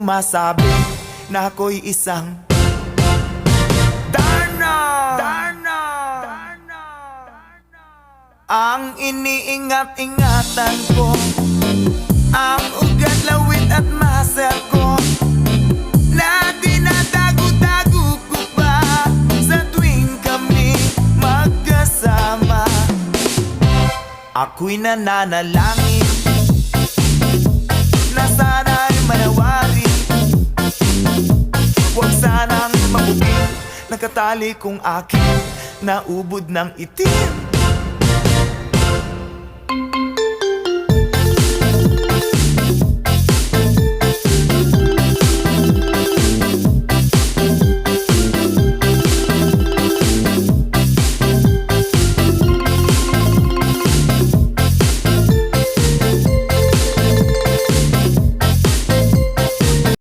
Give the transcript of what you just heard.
masabi na ako'y isang Darna. Ang iniingat-ingatan ko, ang ugat, lawit at muscle ko, na dinadago-dago ko pa sa tuwing kami magkasama. Ako'y nananalangin na sana'y manawari, huwag sanang mabugin, nakatali kong aking naubod ng itim.